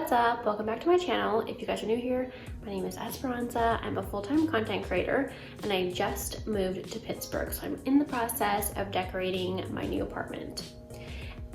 What's up? Welcome back to my channel. If you guys are new here, my name is Esperanza. I'm a full-time content creator and I just moved to Pittsburgh, so I'm in the process of decorating my new apartment.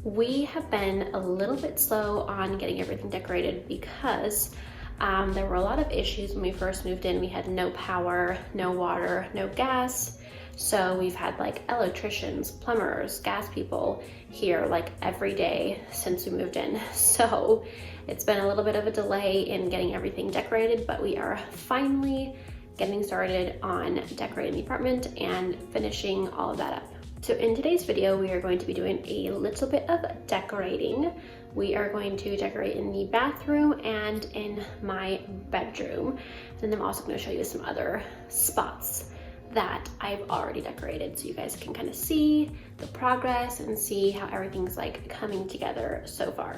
We have been a little bit slow on getting everything decorated because there were a lot of issues when we first moved in. We had no power, no water, no gas. So we've had like electricians, plumbers, gas people here like every day since we moved in. So it's been a little bit of a delay in getting everything decorated, but we are finally getting started on decorating the apartment and finishing all of that up. So in today's video, we are going to be doing a little bit of decorating. We are going to decorate in the bathroom and in my bedroom. And then I'm also going to show you some other spots that I've already decorated so you guys can kind of see the progress and see how everything's like coming together so far.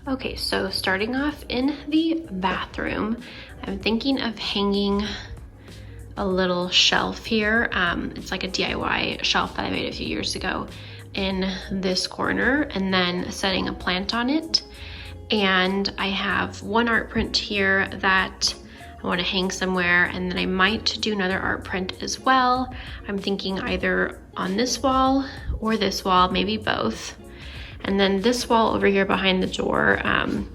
Okay, so starting off in the bathroom, I'm thinking of hanging a little shelf here. It's like a DIY shelf that I made a few years ago in this corner, and then setting a plant on it. And I have one art print here that I want to hang somewhere, and then I might do another art print as well. I'm thinking either on this wall or this wall, maybe both. And then this wall over here behind the door, I'm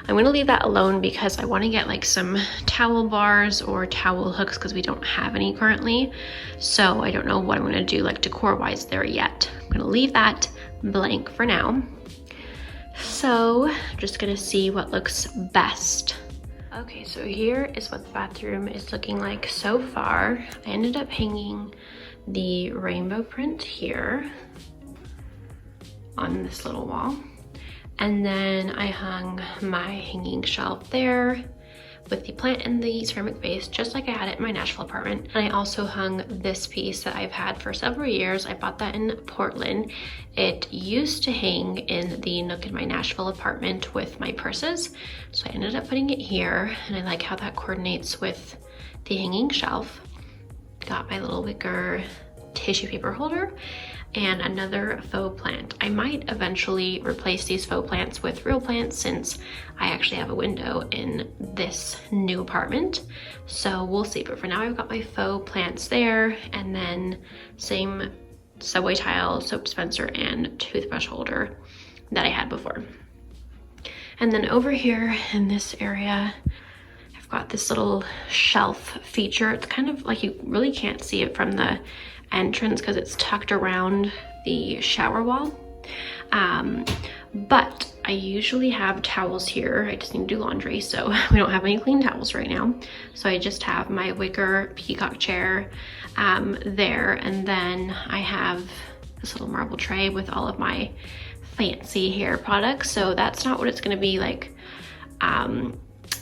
going to leave that alone because I want to get like some towel bars or towel hooks because we don't have any currently. So I don't know what I'm going to do like decor wise there yet. I'm going to leave that blank for now. So just going to see what looks best. Okay, so here is what the bathroom is looking like so far. I ended up hanging the rainbow print here on this little wall. And then I hung my hanging shelf there with the plant and the ceramic vase, just like I had it in my Nashville apartment. And I also hung this piece that I've had for several years. I bought that in Portland. It used to hang in the Nook in my Nashville apartment with my purses. So I ended up putting it here, and I like how that coordinates with the hanging shelf. Got my little wicker tissue paper holder and another faux plant. I might eventually replace these faux plants with real plants since I actually have a window in this new apartment. So we'll see, but for now I've got my faux plants there, and then same subway tile, soap dispenser, and toothbrush holder that I had before. And then over here in this area, I've got this little shelf feature. It's kind of like you really can't see it from the entrance because it's tucked around the shower wall. But I usually have towels here. I just need to do laundry, so we don't have any clean towels right now. So I just have my wicker peacock chair there, and then I have this little marble tray with all of my fancy hair products. So that's not what it's gonna be like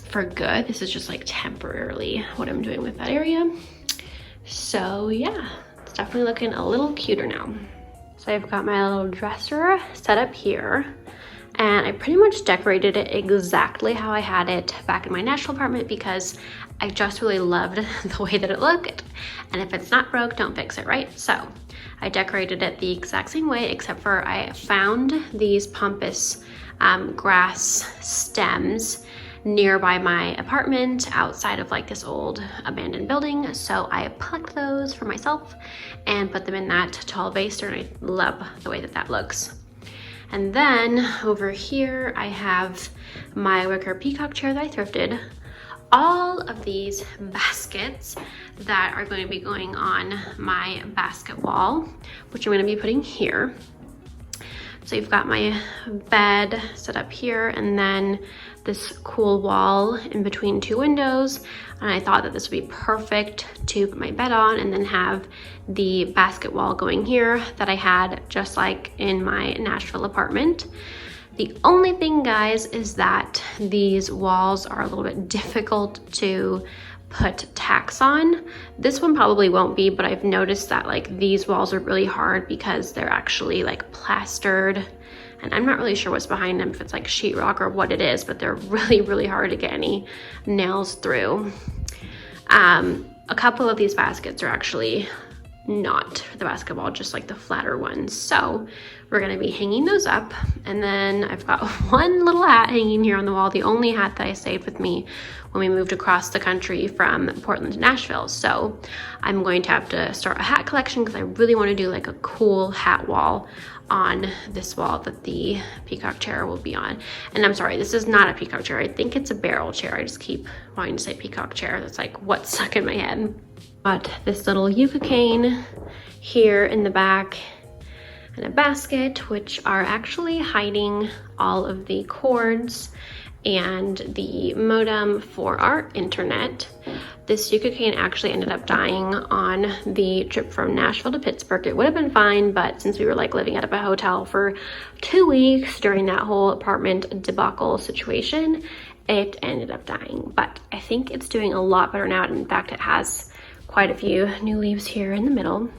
for good. This is just like temporarily what I'm doing with that area. So yeah, it's definitely looking a little cuter now. So I've got my little dresser set up here, and I pretty much decorated it exactly how I had it back in my Nashville apartment because I just really loved the way that it looked. And if it's not broke, don't fix it, right? So I decorated it the exact same way, except for I found these pampas grass stems nearby my apartment outside of like this old abandoned building. So I plucked those for myself and put them in that tall vase, and I love the way that that looks. And then over here, I have my wicker peacock chair that I thrifted. All of these baskets that are going to be going on my basket wall, which I'm going to be putting here. So you've got my bed set up here, and then this cool wall in between two windows. And I thought that this would be perfect to put my bed on and then have the basket wall going here that I had just like in my Nashville apartment. The only thing, guys, is that these walls are a little bit difficult to put tacks on. This one probably won't be, but I've noticed that like these walls are really hard because they're actually like plastered, and I'm not really sure what's behind them, if it's like sheetrock or what it is, but they're really, really hard to get any nails through. A couple of these baskets are actually not for the basketball, just like the flatter ones. So we're gonna be hanging those up. And then I've got one little hat hanging here on the wall, the only hat that I saved with me when we moved across the country from Portland to Nashville. So I'm going to have to start a hat collection because I really want to do like a cool hat wall on this wall that the peacock chair will be on. And I'm sorry, this is not a peacock chair. I think it's a barrel chair. I just keep wanting to say peacock chair. That's like what's stuck in my head. Got this little yucca cane here in the back and a basket, which are actually hiding all of the cords and the modem for our internet. This yucca cane actually ended up dying on the trip from Nashville to Pittsburgh. It would have been fine, but since we were like living out of a hotel for 2 weeks during that whole apartment debacle situation, it ended up dying. But I think it's doing a lot better now. In fact, it has quite a few new leaves here in the middle.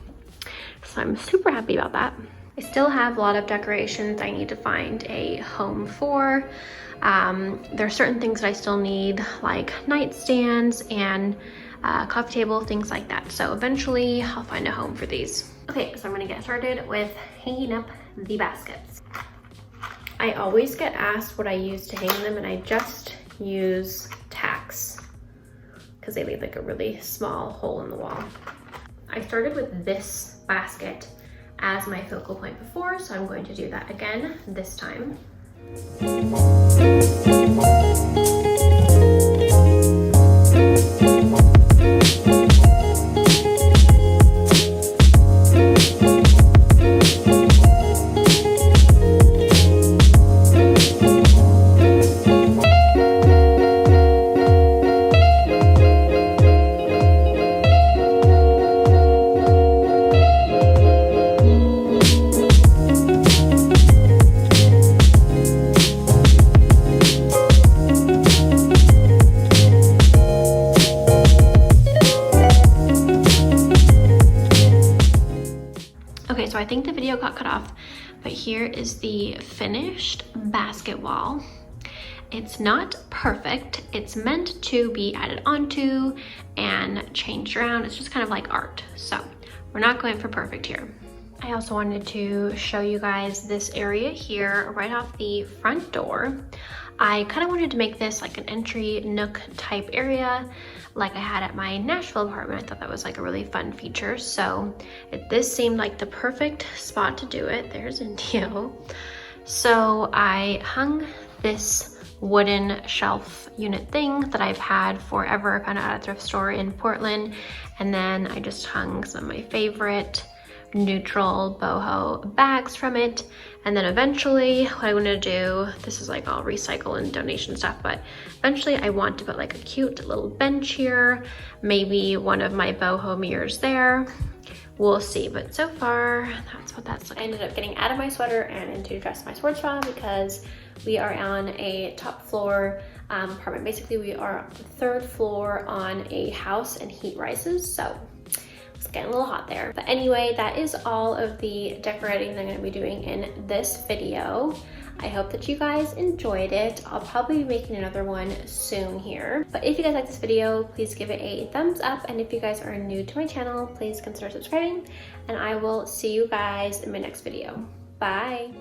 So I'm super happy about that. I still have a lot of decorations I need to find a home for. There are certain things that I still need, like nightstands and coffee table, things like that. So eventually I'll find a home for these. Okay, so I'm gonna get started with hanging up the baskets. I always get asked what I use to hang them, and I just use tacks because they leave like a really small hole in the wall. I started with this basket as my focal point before, so I'm going to do that again this time. So I think the video got cut off, but here is the finished basket wall. It's not perfect. It's meant to be added onto and changed around. It's just kind of like art. So we're not going for perfect here. I also wanted to show you guys this area here right off the front door. I kind of wanted to make this like an entry nook type area like I had at my Nashville apartment. I thought that was like a really fun feature. So this seemed like the perfect spot to do it. There's Indio. So I hung this wooden shelf unit thing that I've had forever, kind of at a thrift store in Portland. And then I just hung some of my favorite neutral boho bags from it. And then eventually what I want to do, this is like all recycle and donation stuff, but eventually I want to put like a cute little bench here, maybe one of my boho mirrors there. We'll see, but so far that's what that's like. I ended up getting out of my sweater and into dress my sports bra because we are on a top floor apartment. Basically we are on the third floor on a house and heat rises, so it's getting a little hot there. But anyway, that is all of the decorating that I'm gonna be doing in this video. I hope that you guys enjoyed it. I'll probably be making another one soon here. But if you guys like this video, please give it a thumbs up. And if you guys are new to my channel, please consider subscribing. And I will see you guys in my next video. Bye.